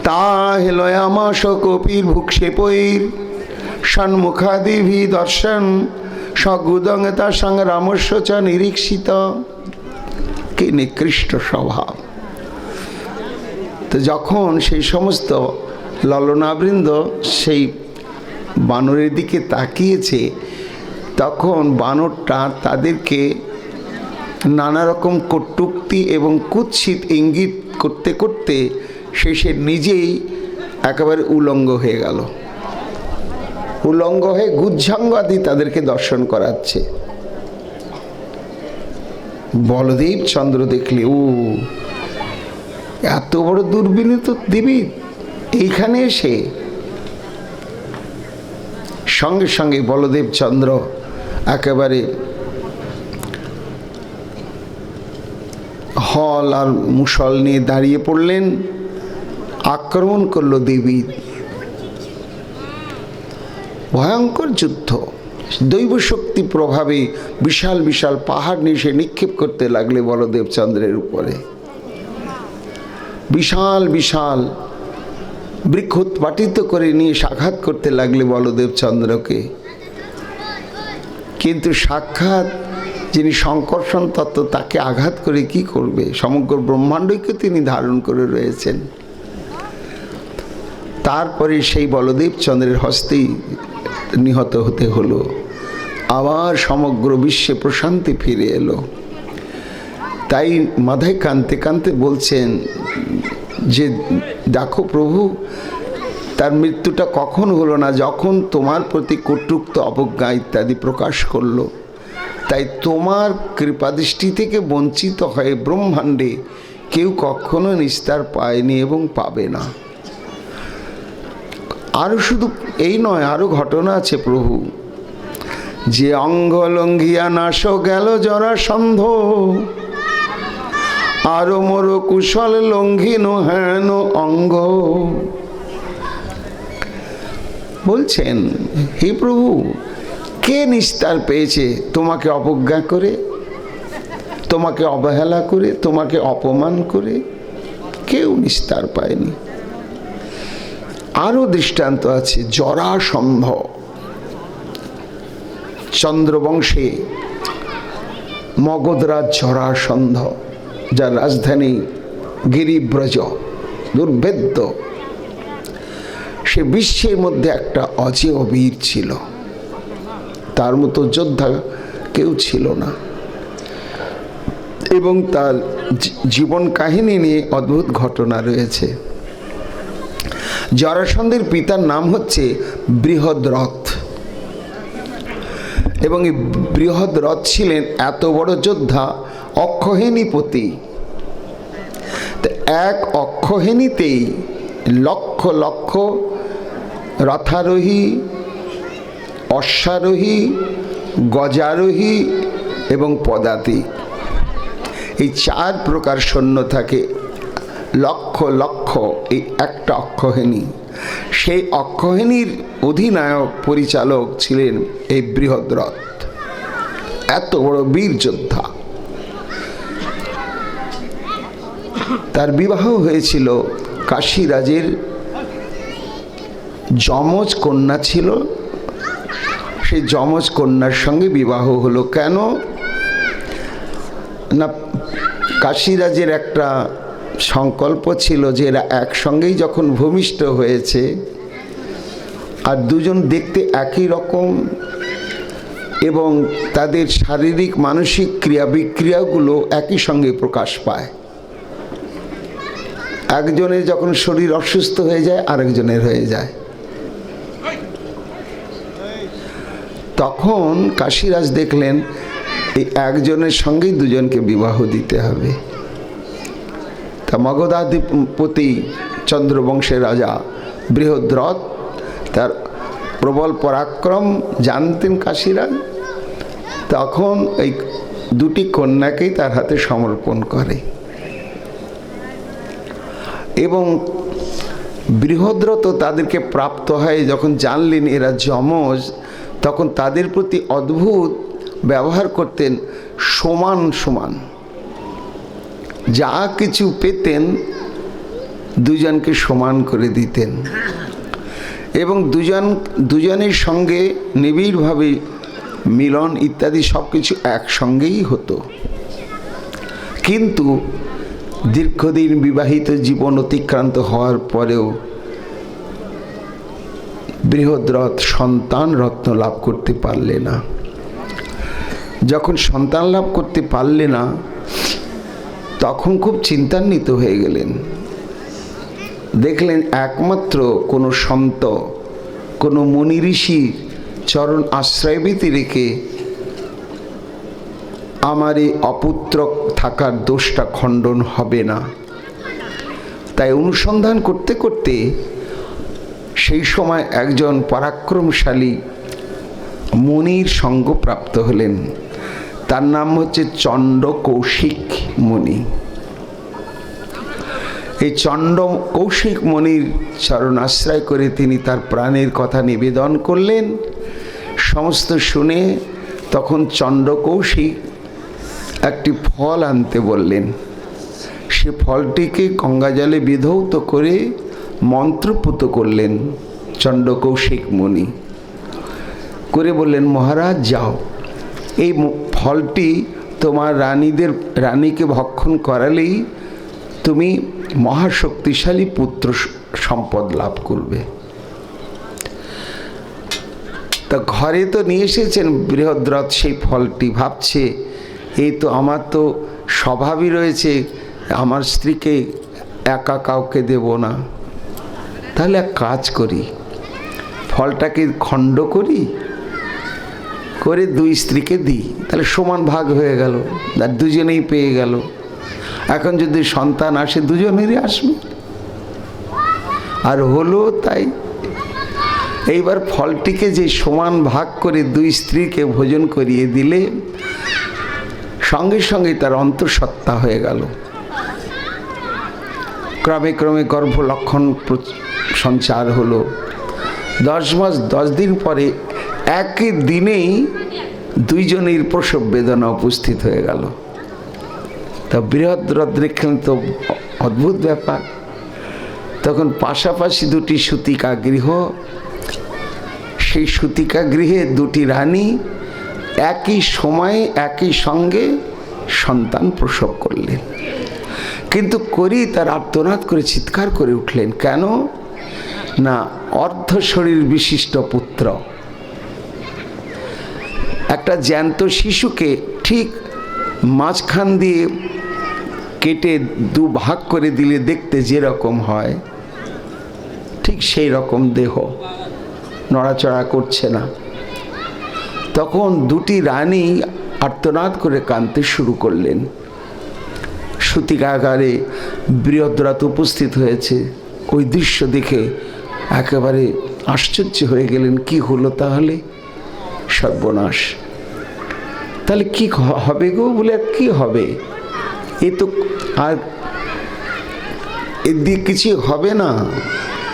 তা হেলয় আমাস কপির ভুক্ষে পৈর সন্মুখাদিভি দর্শন সগুদং তার সঙ্গে রামস্য চ নিরীক্ষিত। কি নিকৃষ্ট স্বভাব! তো যখন সেই সমস্ত ললনাবৃন্দ সেই বানরের দিকে তাকিয়েছে, তখন বানরটা তাদেরকে নানা রকম কটূক্তি এবং কুৎসিত ইঙ্গিত করতে করতে শেষে নিজেই একেবারে উলঙ্গ হয়ে গেল। উলঙ্গ হয়ে গুজ্জাঙ্গ আদি তাদেরকে দর্শন করাচ্ছে। বলদেব চন্দ্র দেখলে, ও এত বড় দুর্বিনীত দেবী এইখানে এসে! সঙ্গে সঙ্গে বলদেব চন্দ্র একেবারে হল আর মুসল নিয়ে দাঁড়িয়ে পড়লেন, আক্রমণ করলো দেবী। ভয়ঙ্কর যুদ্ধ। দৈব শক্তি প্রভাবে বিশাল বিশাল পাহাড় নিয়ে সে নিক্ষেপ করতে লাগলে বলদেব চন্দ্রের উপরে। বিশাল বিশাল বৃক্ষ উৎপাটিত করে নিয়ে আঘাত করতে লাগলে বলদেব চন্দ্রকে। কিন্তু সাক্ষাৎ যিনি সংকর্ষণ তত্ত্ব, তাকে আঘাত করে কি করবে? সমগ্র ব্রহ্মাণ্ডকে তিনি ধারণ করে রয়েছেন। তারপরে সেই বলদেব চন্দ্রের হস্তেই নিহত হতে হলো। আবার সমগ্র বিশ্বে প্রশান্তি ফিরে এলো। তাই মাথায় কাঁদতে কাঁদতে বলছেন যে, দেখো প্রভু, তার মৃত্যুটা কখন হলো না? যখন তোমার প্রতি কটূক্ত অবজ্ঞা ইত্যাদি প্রকাশ করলো। তাই তোমার কৃপাদৃষ্টি থেকে বঞ্চিত হয়ে ব্রহ্মাণ্ডে কেউ কখনো নিস্তার পায়নি এবং পাবে না। আরও শুধু এই নয়, আরও ঘটনা আছে প্রভু। যে অঙ্গ লঙ্ঘিয়া নাশ গেল জরাসন্ধ, আরো মোর কুশল লঙ্ঘিন হেন অঙ্গ। বলছেন, হে প্রভু, কে নিস্তার পেয়েছে তোমাকে অবজ্ঞা করে, তোমাকে অবহেলা করে, তোমাকে অপমান করে? কেউ নিস্তার পায়নি। আরো দৃষ্টান্ত আছে। জরাসন্ধ, চন্দ্রবংশে মগধরাজ জরাসন্ধ, যার রাজধানী গিরিব্রজ, দুর্ভেদ্য। সে বিশ্বের মধ্যে একটা অজেয় বীর ছিল। তার মতো যোদ্ধা কেউ ছিল না। এবং তার জীবন কাহিনী নিয়ে অদ্ভুত ঘটনা রয়েছে। জরাসন্ধের পিতার নাম হচ্ছে বৃহদ্রথ। এবং এই বৃহদ্রথ ছিলেন এত বড় যোদ্ধা, অক্ষহেনীপতি। এক অক্ষহেনীতেই লক্ষ লক্ষ রথারোহী, অশ্বারোহী, গজারোহী এবং পদাতি, এই চার প্রকার সৈন্য থাকে। লক্ষ লক্ষ এই একটা অক্ষহেনী। সেই অক্ষহেনীর অধিনায়ক পরিচালক ছিলেন এই বৃহদ্রথ, এত বড় বীর যোদ্ধা। তার বিবাহ হয়েছিল কাশীরাজের যমজ কন্যা ছিল, সেই যমজ কন্যার সঙ্গে বিবাহ হলো। কেন না, কাশীরাজের একটা সংকল্প ছিল যে এরা একসঙ্গেই যখন ভূমিষ্ঠ হয়েছে আর দুজন দেখতে একই রকম এবং তাদের শারীরিক মানসিক ক্রিয়া বিক্রিয়াগুলো একই সঙ্গে প্রকাশ পায়, একজনের যখন শরীর অসুস্থ হয়ে যায় আরেকজনের হয়ে যায়, তখন কাশীরাজ দেখলেন এই একজনের সঙ্গেই দুজনকে বিবাহ দিতে হবে। তা মগধাধিপতি চন্দ্রবংশের রাজা বৃহদ্রথ, তার প্রবল পরাক্রম জানতেন কাশীরাজ, তখন এই দুটি কন্যাকেই তার হাতে সমর্পণ করে। এবং বৃহদ্রথ তাদেরকে প্রাপ্ত হয় যখন জানলেন এরা যমজ, তখন তাদের প্রতি অদ্ভুত ব্যবহার করতেন। সমান সমান যা কিছু পেতেন দুজনকে সমান করে দিতেন এবং দুজনের সঙ্গে নিবিড়ভাবে মিলন ইত্যাদি সব কিছু একসঙ্গেই হতো। কিন্তু দীর্ঘদিন বিবাহিত জীবন অতিক্রান্ত হওয়ার পরেও বৃহদ্রথ সন্তান রত্ন লাভ করতে পারলে না। যখন সন্তান লাভ করতে পারলে না, তখন খুব চিন্তান্বিত হয়ে গেলেন। দেখলেন একমাত্র কোনো সন্ত, কোনো মুনি ঋষির চরণ আশ্রয় ব্যতি রেখে আমার এই অপুত্র থাকার দোষটা খণ্ডন হবে না। তাই অনুসন্ধান করতে করতে সেই সময় একজন পরাক্রমশালী মুনির সঙ্গ প্রাপ্ত হলেন। তার নাম হচ্ছে চণ্ড কৌশিক মুনি। এই চণ্ড কৌশিক মুনির চরণ আশ্রয় করে তিনি তার প্রাণের কথা নিবেদন করলেন। সমস্ত শুনে তখন চণ্ড কৌশিক একটি ফল আনতে বললেন। সে ফলটিকে গঙ্গাজলে বিধৌত করে মন্ত্রপুত করলেন চণ্ড কৌশিক মুনি। করে বললেন, মহারাজ যাও, এই ফলটি তোমার রানীকে ভক্ষণ করালেই তুমি মহাশক্তিশালী পুত্র সম্পদ লাভ করবে। তা ঘরে তো নিয়ে এসেছেন বৃহদ্রথ সেই ফলটি। ভাবছে এই তো আমার তো স্বভাবই রয়েছে আমার স্ত্রীকে একা কাউকে দেব না, তাহলে এক কাজ করি, ফলটাকে খণ্ড করি, করে দুই স্ত্রীকে দিই, তাহলে সমান ভাগ হয়ে গেল, আর দুজনেই পেয়ে গেল। এখন যদি সন্তান আসে দুজনেরই আসবে। আর হলো তাই। এইবার ফলটিকে যে সমান ভাগ করে দুই স্ত্রীকে ভোজন করিয়ে দিলে সঙ্গে সঙ্গে তার অন্তঃসত্ত্বা হয়ে গেল। ক্রমে ক্রমে গর্ভলক্ষণ সঞ্চার হলো। 10 মাস 10 দিন পরে একই দিনেই দুইজনের প্রসব বেদনা উপস্থিত হয়ে গেল। তা বৃহদ্রথ দেখলেন তো অদ্ভুত ব্যাপার। তখন পাশাপাশি দুটি সূতিকা গৃহ, সেই সূতিকা গৃহে দুটি রানী একই সময়ে একই সঙ্গে সন্তান প্রসব করলেন। কিন্তু করি তার আর্তনাদ করে চিৎকার করে উঠলেন। কেন না, অর্ধ শরীর বিশিষ্ট পুত্র একটা জ্যান্ত শিশুকে ঠিক মাঝখান দিয়ে কেটে দুভাগ করে দিলে দেখতে যেরকম হয়, ঠিক সেই রকম দেহ, নড়াচড়া করছে না। তখন দুটি রানী আর্তনাদ করে কাঁদতে শুরু করলেন। সূতিকাগারে বৃহদ্রথ উপস্থিত হয়েছে। ওই দৃশ্য দেখে একেবারে আশ্চর্য হয়ে গেলেন। কি হলো তাহলে? সর্বনাশ, তাহলে কি হবে গো? বলে কি হবে, এ তো আর এদিকে কিছু হবে না,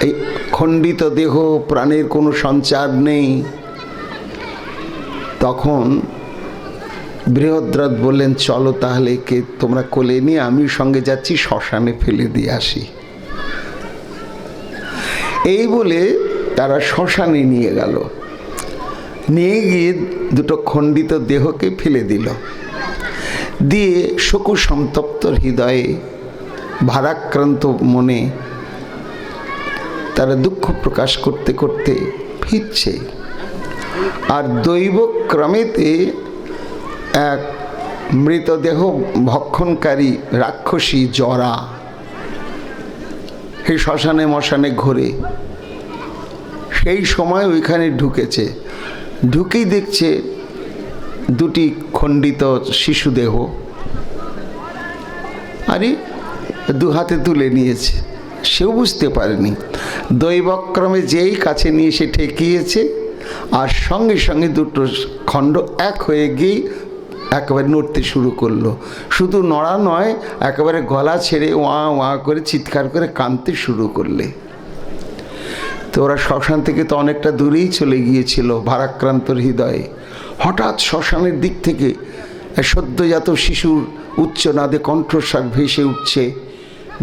এই খণ্ডিত দেহ, প্রাণের কোনো সঞ্চার নেই। তখন বৃহদ্রথ বললেন, চলো তাহলে কে তোমরা কোলে নিয়ে আমি সঙ্গে যাচ্ছি, শ্মশানে ফেলে দিয়ে আসি। এই বলে তারা শ্মশানে নিয়ে গেল। নিয়ে গিয়ে দুটো খণ্ডিত দেহকে ফেলে দিল। দিয়ে শোক সন্তপ্ত হৃদয়ে, ভারাক্রান্ত মনে তারা দুঃখ প্রকাশ করতে করতে ফিরছে। আর দৈবক্রমেতে এক মৃতদেহ ভক্ষণকারী রাক্ষসী জরা সেই শ্মশানে মশানে ঘোরে। সেই সময় ওইখানে ঢুকেছে। ঢুকেই দেখছে দুটি খণ্ডিত শিশুদেহ। আরে দু হাতে তুলে নিয়েছে, সেও বুঝতে পারেনি। দৈবক্রমে যেই কাছে নিয়ে সে ঠেকিয়েছে, আর সঙ্গে সঙ্গে দুটো খণ্ড এক হয়ে গিয়ে একেবারে নড়তে শুরু করলো। শুধু নড়া নয়, একেবারে গলা ছেড়ে ওয়া ওয়া করে চিৎকার করে কাঁদতে শুরু করলে। তো ওরা শ্মশান থেকে তো অনেকটা দূরেই চলে গিয়েছিল ভারাক্রান্ত হৃদয়ে। হঠাৎ শ্মশানের দিক থেকে সদ্যজাত শিশুর উচ্চনাদে কণ্ঠস্বর ভেসে উঠছে।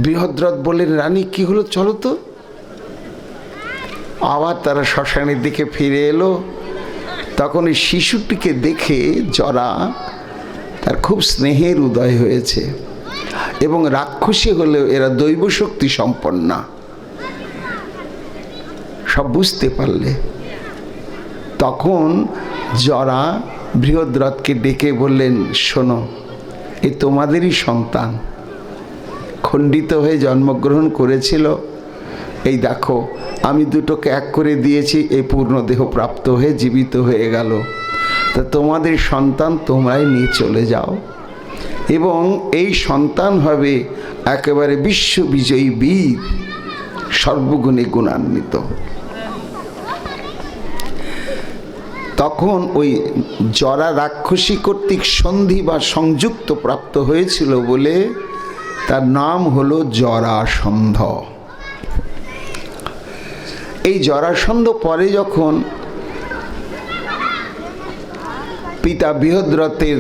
বৃহদ্রথ বললেন, রানী কি হলো, চলো তো। আবার তারা শ্মশানের দিকে ফিরে এলো। তখন এই শিশুটিকে দেখে জরা তার খুব স্নেহের উদয় হয়েছে, এবং রাক্ষসী হলেও এরা দৈব শক্তি সম্পন্না, সব বুঝতে পারলে। তখন জরা বৃহদ্রথকে ডেকে বললেন, শোনো, এ তোমাদেরই সন্তান, খণ্ডিত হয়ে জন্মগ্রহণ করেছিল, এই দেখো আমি দুটোকে এক করে দিয়েছি, এই পূর্ণ দেহ প্রাপ্ত হয়ে জীবিত হয়ে গেল। তা তোমাদের সন্তান তোমরাই নিয়ে চলে যাও, এবং এই সন্তান হবে একেবারে বিশ্ববিজয়ী বীর, সর্বগুণে গুণান্বিত। তখন ওই জরা রাক্ষসী কর্তৃক সন্ধি বা সংযুক্ত প্রাপ্ত হয়েছিল বলে তার নাম হলো জরাসন্ধ। এই জরাসন্ধ পরে যখন পিতা বৃহদ্রথের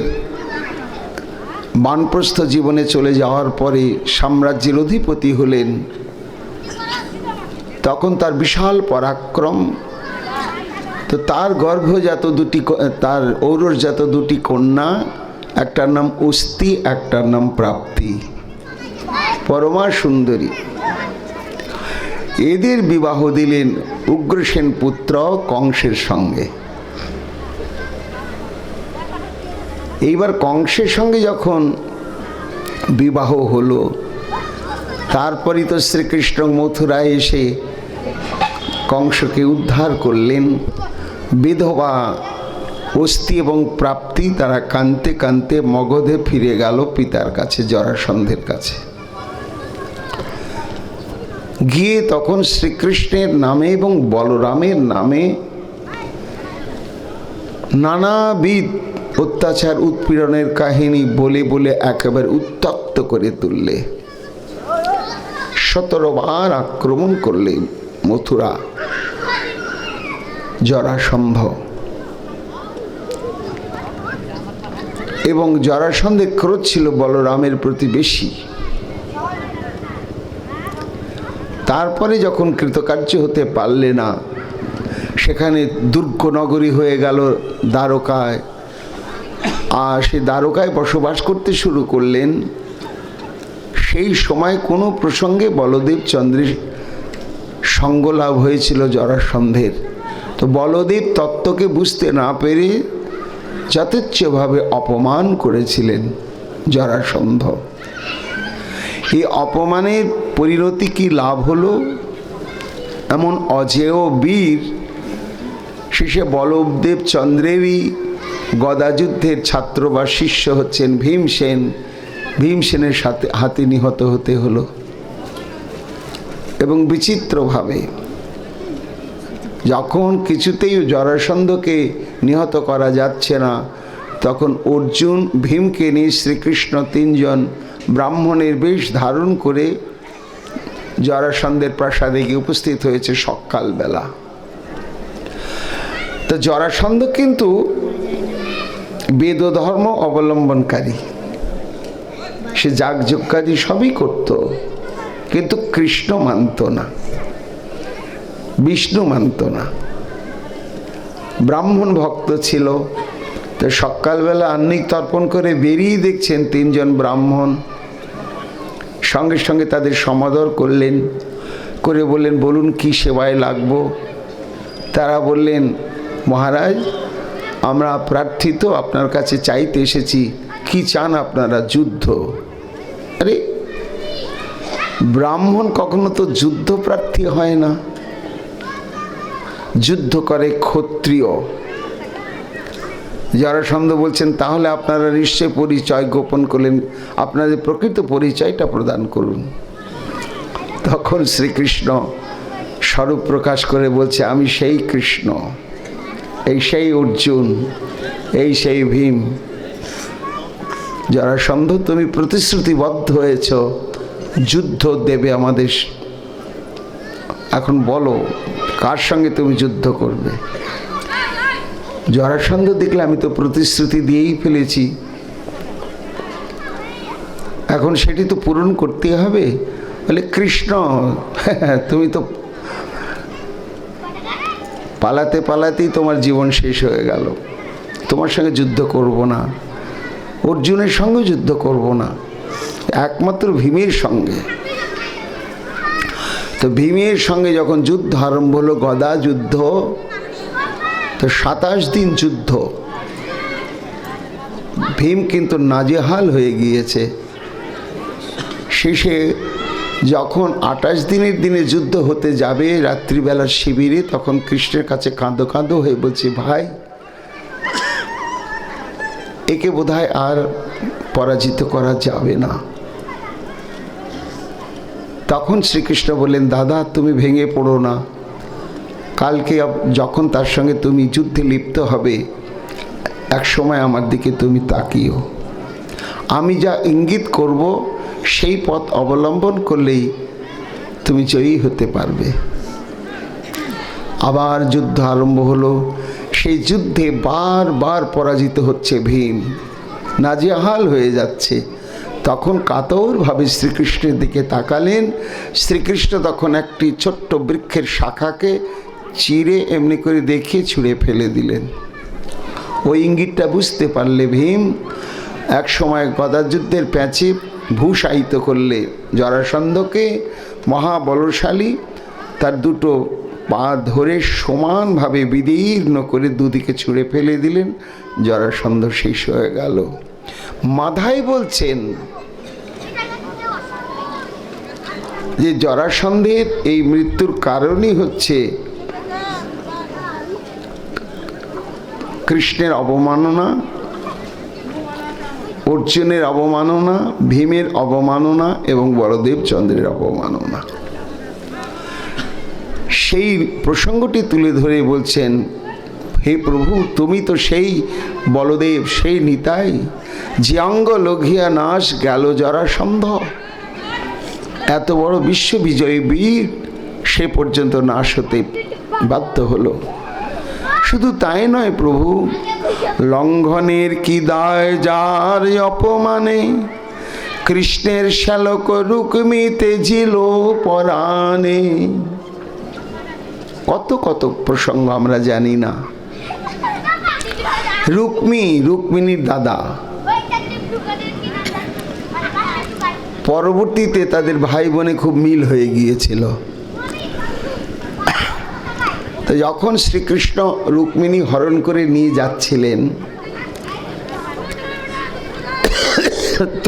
বানপ্রস্থ জীবনে চলে যাওয়ার পরে সাম্রাজ্যের অধিপতি হলেন, তখন তার বিশাল পরাক্রম। তো তার গর্ভজাত তার ঔরসজাত দুটি কন্যা, একটার নাম অস্তি, একটার নাম প্রাপ্তি, পরমা সুন্দরী। এদের বিবাহ দিলেন উগ্রসেন পুত্র কংসের সঙ্গে। এইবার কংসের সঙ্গে যখন বিবাহ হলো, তারপরই তো শ্রীকৃষ্ণ মথুরায় এসে কংসকে উদ্ধার করলেন। বিধবা অস্তি এবং প্রাপ্তি তারা কাঁদতে কাঁদতে মগধে ফিরে গেল পিতার কাছে, জরাসন্ধের কাছে। গিয়ে তখন শ্রীকৃষ্ণের নামে এবং বলরামের নামে নানাবিধ অত্যাচার উৎপীড়নের কাহিনী বলে বলে একেবারে উত্তপ্ত করে তুললে। 17 বার আক্রমণ করলে মথুরা জরাসন্ধ, এবং জরাসন্ধের ক্রোধ ছিল বলরামের প্রতি বেশি। তারপরে যখন কৃতকার্য হতে পারলে না, সেখানে দুর্গ নগরী হয়ে গেল দ্বারকায়, আর সে দ্বারকায় বসবাস করতে শুরু করলেন। সেই সময় কোনো প্রসঙ্গে বলদেব চন্দ্রের সঙ্গলাভ হয়েছিল জরাসন্ধের। তো বলদেব তত্ত্বকে বুঝতে না পেরে যথেচ্ছভাবে অপমান করেছিলেন জরাসন্ধ। এই অপমানের পরিণতি কি লাভ হলো? এমন অজেয় বীর শেষে বলদেব চন্দ্রেরই গদাযুদ্ধের ছাত্র বা শিষ্য হচ্ছেন ভীমসেন। ভীমসেনের সাথে হাতে নিহত হতে হলো, এবং বিচিত্রভাবে যখন কিছুতেই জরাসন্ধকে নিহত করা যাচ্ছে না, তখন অর্জুন ভীমকে নিয়ে শ্রীকৃষ্ণ 3 জন ব্রাহ্মণের বেশ ধারণ করে জরাসন্ধের প্রাসাদে গিয়ে উপস্থিত হয়েছে সকালবেলা। তো জরাসন্ধ কিন্তু বেদ ধর্ম অবলম্বনকারী, সে যাগযজ্ঞাদি সবই করত, কিন্তু কৃষ্ণ মানত না, বিষ্ণু মানত না। ব্রাহ্মণ ভক্ত ছিল। তো সকালবেলা আহ্নিক তর্পণ করে বেরিয়ে দেখছেন 3 জন ব্রাহ্মণ, সঙ্গে সঙ্গে তাদের সমাদর করলেন, করে বললেন, বলুন কি সেবায় লাগবো? তারা বললেন, মহারাজ আমরা প্রার্থিত, আপনার কাছে চাইতে এসেছি। কি চান আপনারা? যুদ্ধ। আরে ব্রাহ্মণ কখনো তো যুদ্ধ প্রার্থী হয় না, যুদ্ধ করে ক্ষত্রিয়। জরাসন্ধ বলছেন, তাহলে আপনারা নিশ্চয় পরিচয় গোপন করলেন, আপনাদের প্রকৃত পরিচয়টা প্রদান করুন। তখন শ্রীকৃষ্ণ স্বরূপ প্রকাশ করে বলছে, আমি সেই কৃষ্ণ, এই সেই অর্জুন, এই সেই ভীম। জরাসন্ধ তুমি প্রতিশ্রুতিবদ্ধ হয়েছ, যুদ্ধ দেবে আমাদের। এখন বলো কার সঙ্গে তুমি যুদ্ধ করবে? জরাসন্ধ দেখলে আমি তো প্রতিশ্রুতি দিয়েই ফেলেছি, এখন সেটি তো পূরণ করতে হবে। বলে কৃষ্ণ তুমি তো পালাতে পালাতেই তোমার জীবন শেষ হয়ে গেল, তোমার সঙ্গে যুদ্ধ করব না, অর্জুনের সঙ্গে যুদ্ধ করব না, একমাত্র ভীমের সঙ্গে। তো ভীমের সঙ্গে যখন যুদ্ধ আরম্ভ হলো, গদা যুদ্ধ, তো 27 দিন যুদ্ধ। ভীম কিন্তু নাজেহাল হয়ে গিয়েছে। শেষে যখন 28 দিনের দিনে যুদ্ধ হতে যাবে রাত্রিবেলার শিবিরে, তখন কৃষ্ণের কাছে কাঁদো কাঁদো হয়ে বলছে, ভাই একে বোধহয় আর পরাজিত করা যাবে না। তখন শ্রীকৃষ্ণ বললেন, দাদা তুমি ভেঙে পড়ো না, কালকে যখন তার সঙ্গে তুমি যুদ্ধে লিপ্ত হবে, এক সময় আমার দিকে তুমি তাকিও, আমি যা ইঙ্গিত করব সেই পথ অবলম্বন করলেই তুমি জয়ী হতে পারবে। আবার যুদ্ধ আরম্ভ হলো। সেই যুদ্ধে বারবার পরাজিত হচ্ছে ভীম, নাজেহাল হয়ে যাচ্ছে। তখন কাতরভাবে শ্রীকৃষ্ণের দিকে তাকালেন। শ্রীকৃষ্ণ তখন একটি ছোট্ট বৃক্ষের শাখাকে চিরে এমনি করে দেখিয়ে ছুঁড়ে ফেলে দিলেন। ওই ইঙ্গিতটা বুঝতে পারলে ভীম এক সময় গদাযুদ্ধের প্যাঁচে ভূষায়িত করলে জরাসন্ধকে, মহাবলশালী, তার দুটো পা ধরে সমানভাবে বিদীর্ণ করে দুদিকে ছুঁড়ে ফেলে দিলেন। জরাসন্ধ শেষ হয়ে গেল। মাধাই বলছেন যে জরাসন্ধের এই মৃত্যুর কারণই হচ্ছে কৃষ্ণের অবমাননা, অর্জুনের অবমাননা, ভীমের অবমাননা এবং বলদেব চন্দ্রের অবমাননা। সেই প্রসঙ্গটি তুলে ধরে বলছেন, হে প্রভু তুমি তো সেই বলদেব, সেই নিতাই, যে অঙ্গ লঘিয়া নাশ গেল জরাসন্ধ। এত বড় বিশ্ববিজয়ী বীর সে পর্যন্ত নাশ হতে বাধ্য হলো। শুধু তাই নয় প্রভু, লঙ্ঘনের কি দায় যার অপমানে, কৃষ্ণের শ্যালক রুক্মিতে ঝিল পরাণে। কত কত প্রসঙ্গ আমরা জানি না। রুক্মিণীর দাদা, পরবর্তীতে তাদের ভাই বোনে খুব মিল হয়ে গিয়েছিল। তো যখন শ্রীকৃষ্ণ রুক্মিণী হরণ করে নিয়ে যাচ্ছিলেন,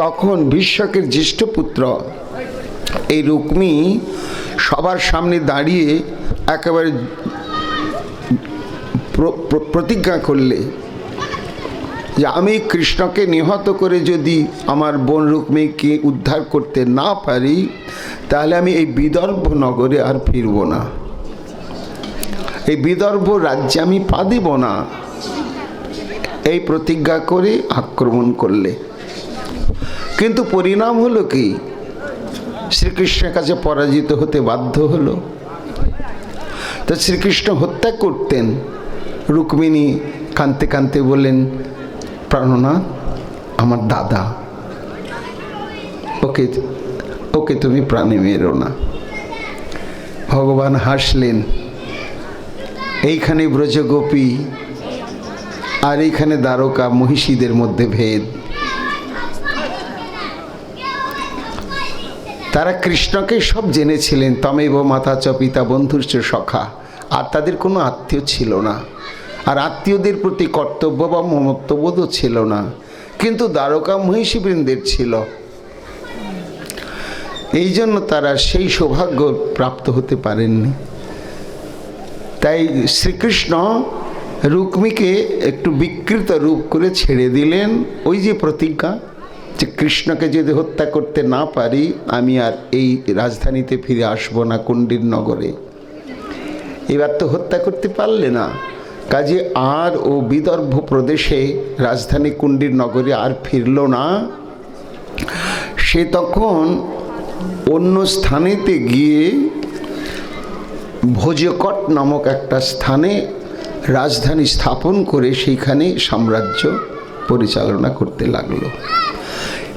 তখন ভীষ্মকের জ্যেষ্ঠ পুত্র এই রুক্মী সবার সামনে দাঁড়িয়ে একেবারে প্রতিজ্ঞা করলে যে আমি কৃষ্ণকে নিহত করে যদি আমার বোন রুক্মীকে উদ্ধার করতে না পারি, তাহলে আমি এই বিদর্ভ নগরে আর ফিরব না, এই বিদর্ভ রাজ্যে আমি পা দেব না। এই প্রতিজ্ঞা করে আক্রমণ করলে, কিন্তু পরিণাম হলো কি, শ্রীকৃষ্ণের কাছে পরাজিত হতে বাধ্য হলো। তো শ্রীকৃষ্ণ হত্যা করতেন। রুক্মিণী কাঁদতে কাঁদতে বললেন, প্রাণনাথ আমার দাদা, ওকে ওকে তুমি প্রাণে মেরো না। ভগবান হাসলেন। এইখানে ব্রজগোপী আর এইখানে দ্বারকা মহিষীদের মধ্যে ভেদ। তারা কৃষ্ণকে সব জেনেছিলেন, তমেব মাতা চ পিতা বন্ধুশ্চ সখা, আর তাদের কোনো আত্মীয় ছিল না, আর আত্মীয়দের প্রতি কর্তব্য বা মমত্ববোধও ছিল না, কিন্তু দ্বারকা মহিষীবৃন্দের ছিল। এই জন্য তারা সেই সৌভাগ্য প্রাপ্ত হতে পারেননি। তাই শ্রীকৃষ্ণ রুক্মীকে একটু বিকৃত রূপ করে ছেড়ে দিলেন। ওই যে প্রতিজ্ঞা যে কৃষ্ণকে যদি হত্যা করতে না পারি, আমি আর এই রাজধানীতে ফিরে আসব না, কুণ্ডির নগরে। এবার তো হত্যা করতে পারলে না, কাজে আর ও বিদর্ভ প্রদেশে রাজধানী কুণ্ডির নগরে আর ফিরল না। সে তখন অন্য স্থানেতে গিয়ে ভোজকট নামক একটা স্থানে রাজধানী স্থাপন করে সেইখানে সাম্রাজ্য পরিচালনা করতে লাগলো।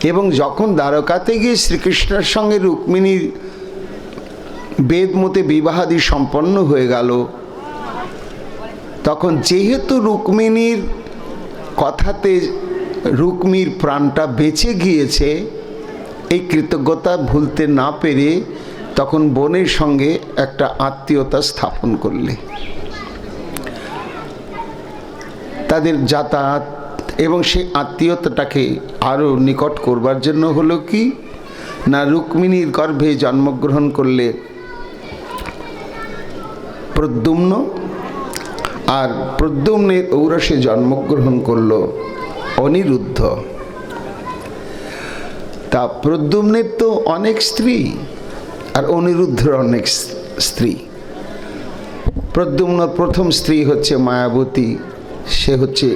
এবং যখন দ্বারকাতে গিয়ে শ্রীকৃষ্ণের সঙ্গে রুক্মিণীর বেদ মতে বিবাহাদি সম্পন্ন হয়ে গেল, তখন যেহেতু রুক্মিণীর কথাতে রুক্মির প্রাণটা বেঁচে গিয়েছে, এই কৃতজ্ঞতা ভুলতে না পেরে তখন বোনের সঙ্গে একটা আত্মীয়তা স্থাপন করলে। তাদের যাতায়াত এবং সেই আত্মীয়তাটাকে আরও নিকট করবার জন্য হলো কি না, রুক্মিণীর গর্ভে জন্মগ্রহণ করলে প্রদ্যুম্ন, আর প্রদ্যুম্নের ঔরসে জন্মগ্রহণ করল অনিরুদ্ধ। তা প্রদ্যুম্নের তো অনেক স্ত্রী আর অনিরুদ্ধের অনেক স্ত্রী। প্রদ্যুম্ন প্রথম স্ত্রী হচ্ছে মায়াবতী, সে হচ্ছে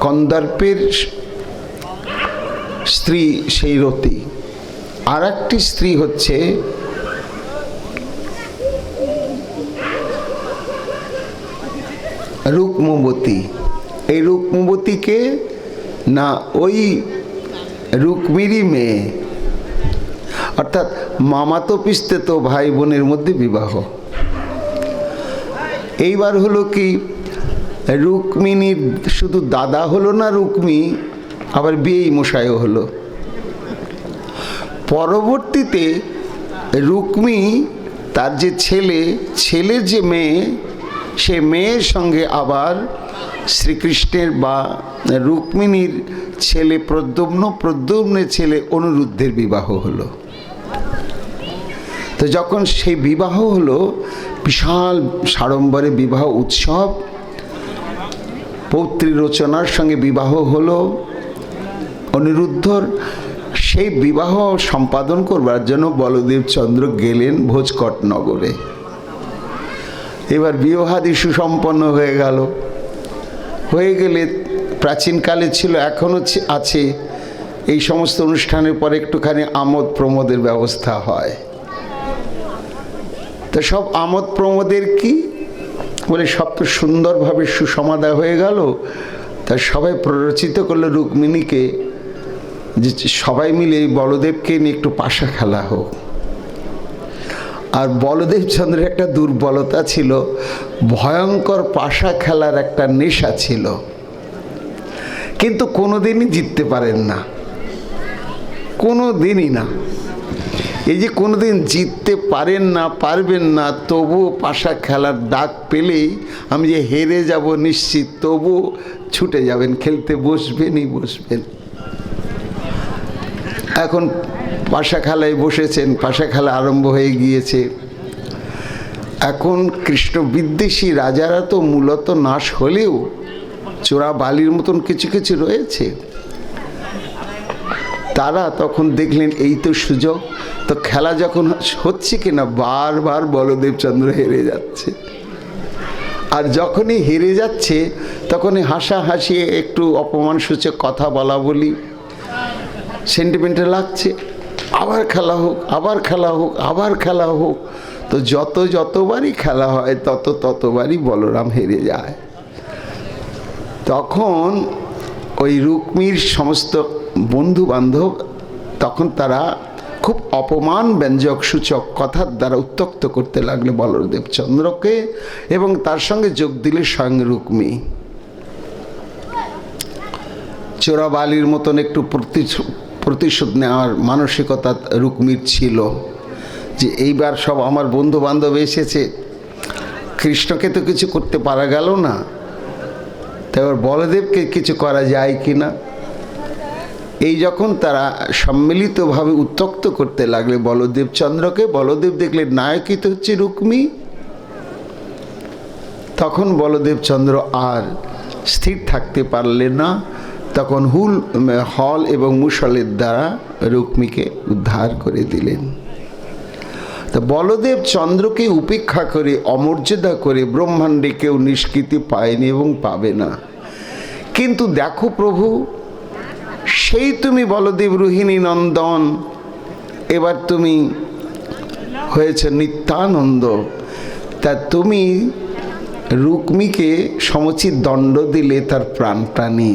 কন্দর্পের স্ত্রী সেই রতি। আর একটি স্ত্রী হচ্ছে রুক্মবতী। এই রুক্মবতীকে না ওই রুক্মিরই মেয়ে, অর্থাৎ মামাতো পিস্তে তো ভাই বোনের মধ্যে বিবাহ। এইবার হলো কি, রুক্মিণীর শুধু দাদা হলো না রুক্মি, আবার বিয়েই মশাইও হলো। পরবর্তীতে রুক্মি তার যে ছেলের যে মেয়ে, সে মেয়ের সঙ্গে আবার শ্রীকৃষ্ণের বা রুক্মিণীর ছেলে প্রদ্যুম্নের ছেলে অনিরুদ্ধের বিবাহ হলো। তো যখন সেই বিবাহ হলো, বিশাল সাড়ম্বরে বিবাহ উৎসব, পৌত্রী রচনার সঙ্গে বিবাহ হলো অনিরুদ্ধর। সেই বিবাহ সম্পাদন করবার জন্য বলদেব চন্দ্র গেলেন ভোজকট নগরে। এবার বিবাহাদি সুসম্পন্ন হয়ে গেল। হয়ে গেলে প্রাচীনকালে ছিল, এখনও আছে, এই সমস্ত অনুষ্ঠানের পরে একটুখানি আমোদ প্রমোদের ব্যবস্থা হয়। তো সব আমোদ প্রমোদের কি বলে, সব তো সুন্দরভাবে সুসমাধা হয়ে গেল। তা সবাই প্ররোচিত করলো রুক্মিণীকে যে সবাই মিলে বলদেবকে নিয়ে একটু পাশা খেলা হোক। আর বলদেব চন্দ্রের একটা দুর্বলতা ছিল, ভয়ঙ্কর পাশা খেলার একটা নেশা ছিল, কিন্তু কোনোদিনই জিততে পারেন না, কোনোদিনই না। এই যে কোনোদিন জিততে পারবেন না, তবুও পাশা খেলার ডাক পেলেই আমি যে হেরে যাব নিশ্চিত, তবু ছুটে যাবেন, খেলতে বসবেনই বসবেন। এখন পাশা খেলায় বসেছেন, পাশা খেলা আরম্ভ হয়ে গিয়েছে। এখন কৃষ্ণ বিদ্বেষী রাজারা তো মূলত নাশ হলেও চোরা বালির মতন কিছু কিছু রয়েছে। তারা তখন দেখলেন এই তো সুযোগ, তো খেলা যখন হচ্ছে কিনা বারবার বলদেব চন্দ্র হেরে যাচ্ছে। আর যখনই হেরে যাচ্ছে তখনই হাসাহাসি, একটু অপমানসূচক কথা বলা বলি, সেন্টিমেন্টে লাগছে, আবার খেলা হোক, আবার খেলা হোক, আবার খেলা হোক। তো যতবারই খেলা হয় ততবারই বলরাম হেরে যায়। তখন ওই রুক্মির সমস্ত বন্ধু বান্ধব তখন তারা খুব অপমান ব্যঞ্জক সূচক কথার দ্বারা উত্ত্যক্ত করতে লাগলো বলদেব চন্দ্রকে, এবং তার সঙ্গে যোগ দিলে স্বয়ং রুক্মি। চোরাবালির মতন একটু প্রতিশোধ নেওয়ার মানসিকতা রুক্মির ছিল, যে এইবার সব আমার বন্ধু বান্ধব এসেছে, কৃষ্ণকে তো কিছু করতে পারা গেল না, তাই এবার বলদেবকে কিছু করা যায় কি না। এই যখন তারা সম্মিলিতভাবে উত্ত্যক্ত করতে লাগলে বলদেব চন্দ্রকে, বলদেব দেখলেন নায়কিত হচ্ছে রুক্মি। তখন বলদেব চন্দ্র আর স্থির থাকতে পারলেন না, তখন হল এবং মুষলের দ্বারা রুক্মিকে উদ্ধার করে দিলেন। তা বলদেব চন্দ্রকে উপেক্ষা করে, অমর্যাদা করে ব্রহ্মাণ্ডে কেউ নিষ্কৃতি পায়নি এবং পাবে না। কিন্তু দেখো প্রভু, সেই তুমি বলদেব রোহিণী নন্দন, এবার তুমি হয়েছে নিত্যানন্দ। তা তুমি রুক্মিকে সমুচিত দণ্ড দিলে তার প্রাণপ্রাণী,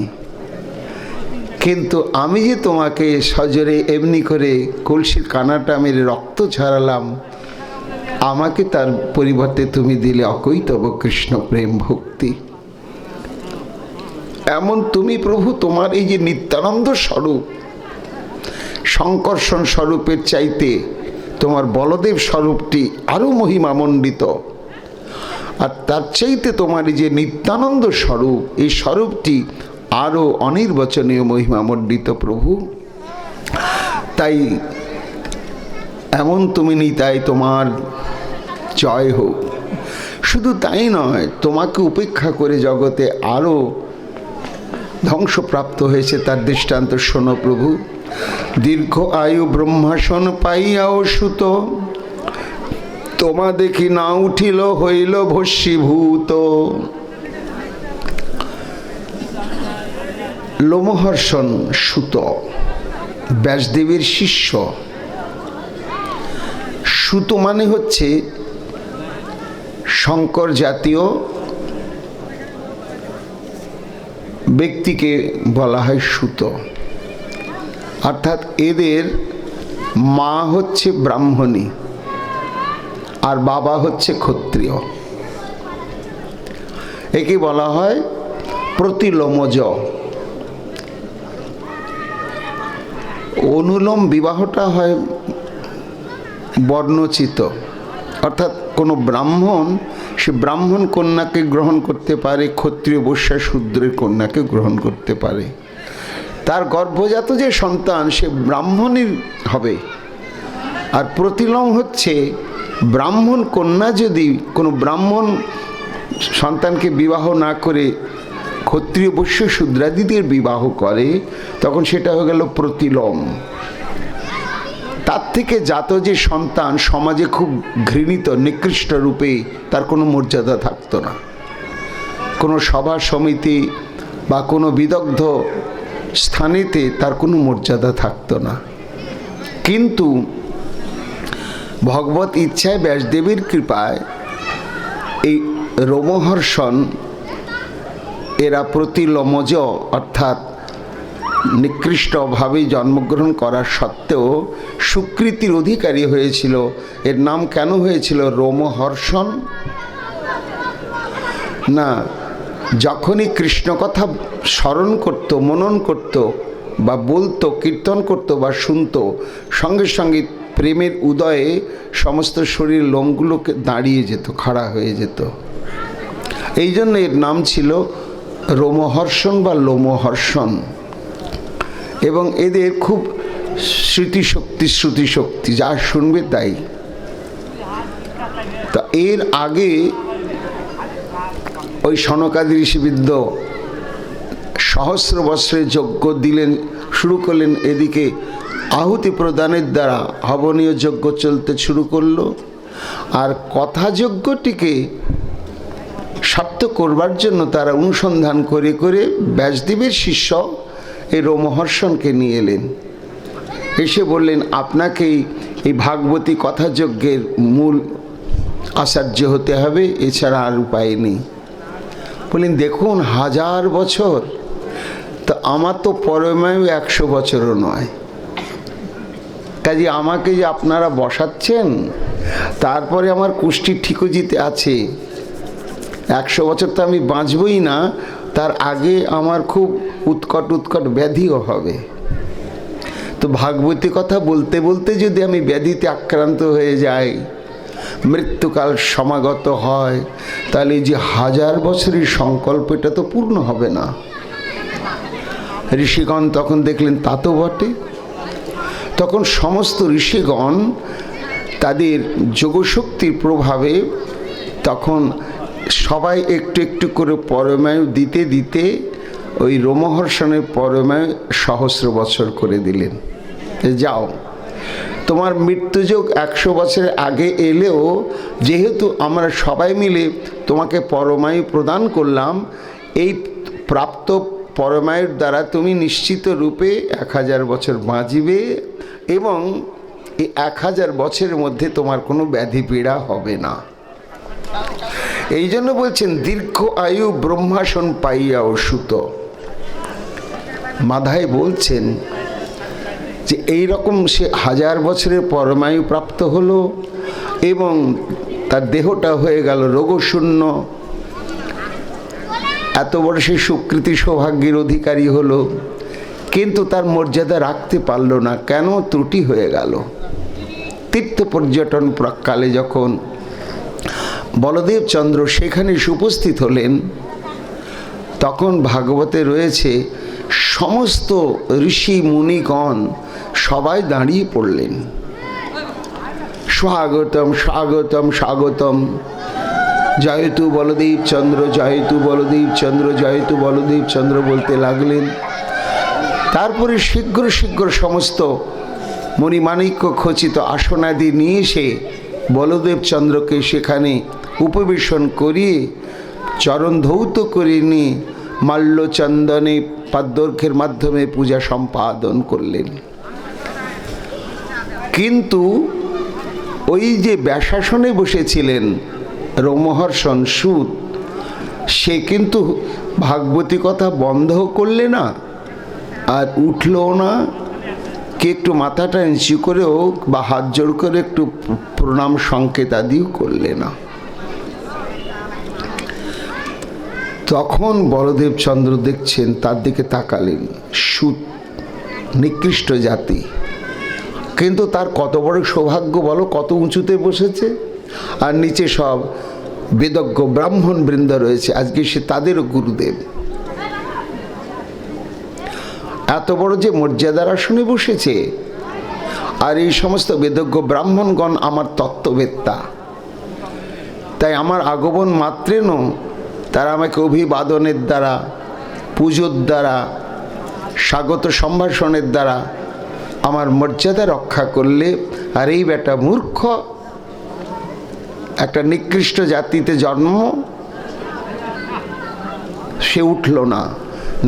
কিন্তু আমি যে তোমাকে সজোরে এমনি করে কলসির কানাটা মেরে রক্ত ঝরালাম, আমাকে তার পরিবর্তে তুমি দিলে অকৈতব কৃষ্ণ প্রেম ভক্তি। এমন তুমি প্রভু, তোমার এই যে নিত্যানন্দ স্বরূপ, সংকর্ষণ স্বরূপের চাইতে তোমার বলদেব স্বরূপটি আরো মহিমামণ্ডিত, আর তার চাইতে তোমার এই যে নিত্যানন্দ স্বরূপ, এই স্বরূপটি আরো অনির্বচনীয় মহিমামণ্ডিত প্রভু। তাই এমন তুমি নিতাই, তোমার জয় হোক। শুধু তাই নয়, তোমাকে উপেক্ষা করে জগতে আরো ধ্বংসপ্রাপ্ত হয়েছে, তার দৃষ্টান্ত শোনো প্রভু। দীর্ঘ আয়ু ব্রহ্মাসন পাইয়াও সুত, তোমা দেখি না উঠিল হইল ভস্মীভূত। লোমহর্ষণ সুত ব্যাসদেবের শিষ্য। সুত মানে হচ্ছে শঙ্কর জাতীয় ব্যক্তিকে বলা হয় সুত, অর্থাৎ এদের মা হচ্ছে ব্রাহ্মণী আর বাবা হচ্ছে ক্ষত্রিয়। একে বলা হয় প্রতিলোমজ। অনুলোম বিবাহটা হয় বর্ণচিত, অর্থাৎ কোনো ব্রাহ্মণ সে ব্রাহ্মণ কন্যাকে গ্রহণ করতে পারে, ক্ষত্রিয় বৈশ্যা শূদ্রের কন্যাকে গ্রহণ করতে পারে। তার গর্ভজাত যে সন্তান সে ব্রাহ্মণই হবে। আর প্রতিলোম হচ্ছে ব্রাহ্মণ কন্যা যদি কোনো ব্রাহ্মণ সন্তানকে বিবাহ না করে ক্ষত্রিয় বৈশ্য শূদ্রাদিদের বিবাহ করে, তখন সেটা হয়ে গেল প্রতিলোম। তার থেকে জাত যে সন্তান সমাজে খুব ঘৃণিত, নিকৃষ্ট রূপে, তার কোনো মর্যাদা থাকতো না, কোনো সভা সমিতি বা কোনো বিদগ্ধ স্থানেতে তার কোনো মর্যাদা থাকতো না। কিন্তু ভগবত ইচ্ছায়, ব্যাসদেবের কৃপায় এই রোমহর্ষণ এরা প্রতিলোমজ, অর্থাৎ নিকৃষ্টভাবে জন্মগ্রহণ করার সত্ত্বেও সুকৃতির অধিকারী হয়েছিল। এর নাম কেন হয়েছিল রোমহর্ষণ? না, যখনই কৃষ্ণ কথা স্মরণ করত, মনন করত বা বলতো, কীর্তন করত বা শুনত, সঙ্গে সঙ্গে প্রেমের উদয়ে সমস্ত শরীর লোমগুলোকে দাঁড়িয়ে যেত, খাড়া হয়ে যেত। এই জন্য এর নাম ছিল রোমহর্ষণ বা লোমহর্ষণ। এবং এদের খুব শ্রুতিশক্তি, যা শুনবে তাই। তা এর আগে ওই সনকাদি ঋষিবিদ্য সহস্র বৎসরের যজ্ঞ দিলেন, শুরু করলেন। এদিকে আহুতি প্রদানের দ্বারা হবনীয় যজ্ঞ চলতে শুরু করলো। আর কথাযজ্ঞটিকে সার্থক করবার জন্য তারা অনুসন্ধান করে করে ব্যাসদেবের শিষ্য এই রোমহর্ষণকে নিয়ে এলেন। এসে বললেন, আপনাকেই এই ভাগবতী কথাযজ্ঞের মূল আচার্য হতে হবে, এছাড়া আর উপায় নেই। বললেন, দেখুন 1000 বছর, তো আমার তো পরমায়ু 100 বছরও নয়। কাজে আমাকে যে আপনারা বসাচ্ছেন, তারপরে আমার কুষ্ঠি ঠিকুজিতে আছে, 100 বছর তো আমি বাঁচবই না, তার আগে আমার খুব উৎকট ব্যাধিও হবে। তো ভাগবতী কথা বলতে বলতে যদি আমি ব্যাধিতে আক্রান্ত হয়ে যাই, মৃত্যুকাল সমাগত হয়, তাহলে এই যে 1000 বছরের সংকল্প, এটা তো পূর্ণ হবে না। ঋষিগণ তখন দেখলেন তা তো বটে। তখন সমস্ত ঋষিগণ তাদের যোগশক্তির প্রভাবে তখন সবাই একটু একটু করে পরমায়ু দিতে দিতে ওই রোমহর্ষণের পরমায়ু 1000 বছর করে দিলেন। যাও, তোমার মৃত্যুযোগ 100 বছরের আগে এলেও যেহেতু আমরা সবাই মিলে তোমাকে পরমায়ু প্রদান করলাম, এই প্রাপ্ত পরমায়ুর দ্বারা তুমি নিশ্চিত রূপে 1000 বছর বাঁচবে এবং এই 1000 বছরের মধ্যে তোমার কোনো ব্যাধি পীড়া হবে না। এই জন্য বলছেন, দীর্ঘ আয়ু ব্রহ্মাসন পাইয়াও সুত। মাধায় বলছেন যে এই রকম সে 1000 বছরের পরমায়ু প্রাপ্ত হলো, এবং তার দেহটা হয়ে গেল রোগশূন্য। এত বড় সে সুকৃতি সৌভাগ্যের অধিকারী হলো, কিন্তু তার মর্যাদা রাখতে পারল না। কেন? ত্রুটি হয়ে গেল। তীর্থ পর্যটন প্রাক্কালে যখন বলদেব চন্দ্র সেখানে উপস্থিত হলেন, তখন ভাগবতে রয়েছে সমস্ত ঋষি মুনিগণ সবাই দাঁড়িয়ে পড়লেন। স্বাগতম স্বাগতম স্বাগতম, জয়তু বলদেব চন্দ্র, জয়তু বলদেব চন্দ্র, জয়তু বলদেব চন্দ্র বলতে লাগলেন। তারপরে শীঘ্র শীঘ্র সমস্ত মণিমাণিক্য খচিত আসনাদি নিয়ে এসে বলদেব চন্দ্রকে সেখানে উপবেশন করিয়ে চরণ ধৌত করে নিয়ে মাল্য চন্দনে পাদ্যর্ঘ্যের মাধ্যমে পূজা সম্পাদন করলেন। কিন্তু ওই যে ব্যাসাসনে বসেছিলেন রোমহর্ষণ সুত, সে কিন্তু ভাগবতী কথা বন্ধ করলে না, আর উঠলও না, কে একটু মাথাটা নিচু করে হোক বা হাত জোড় করে একটু প্রণাম সংকেত আদিও করলে না। তখন বলদেব চন্দ্র দেখছেন, তার দিকে তাকালেন। সুত নিকৃষ্ট জাতি, কিন্তু তার কত বড় সৌভাগ্য বলো, কত উঁচুতে বসেছে, আর নিচে সব বেদজ্ঞ ব্রাহ্মণ বৃন্দ রয়েছে। আজকে সে তাদেরও গুরুদেব। এত বড় যে মর্যাদার আসনে বসেছে, আর এই সমস্ত বেদজ্ঞ ব্রাহ্মণগণ আমার তত্ত্ববেত্তা। তাই আমার আগমন মাত্রেন তারা আমাকে অভিবাদনের দ্বারা, পুজোর দ্বারা, স্বাগত সম্ভাষণের দ্বারা আমার মর্যাদা রক্ষা করলে, আর এই বেটা মূর্খ, একটা নিকৃষ্ট জাতিতে জন্ম, সে উঠল না।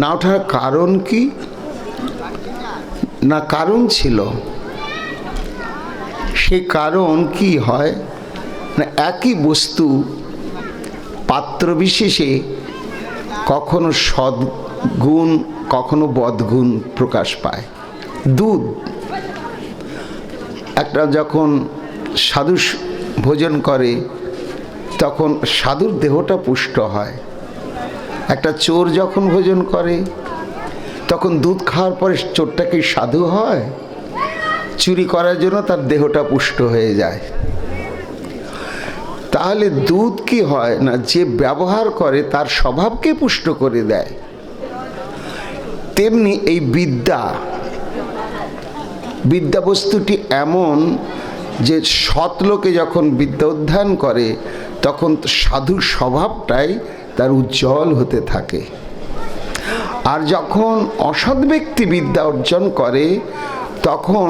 না ওঠার কারণ কি? না কারণ ছিল। সে কারণ কি হয় না, একই বস্তু পাত্র বিশেষে কখনো সদ্গুণ কখনো বদগুণ প্রকাশ পায়। দুধ, একটা যখন সাধু ভোজন করে তখন সাধুর দেহটা পুষ্ট হয়। একটা চোর যখন ভোজন করে তখন দুধ খাওয়ার পরে চোরটা কি সাধু হয়? চুরি করার জন্য তার দেহটা পুষ্ট হয়ে যায়। তাহলে দুধ কি হয় না, যে ব্যবহার করে তার স্বভাবকে পুষ্ট করে দেয়। তেমনি এই বিদ্যা বস্তুটি এমন যে সৎ লোকে যখন বিদ্যা অধ্যয়ন করে তখন সাধুর স্বভাবটাই তার উজ্জ্বল হতে থাকে। আর যখন অসৎ ব্যক্তি বিদ্যা অর্জন করে তখন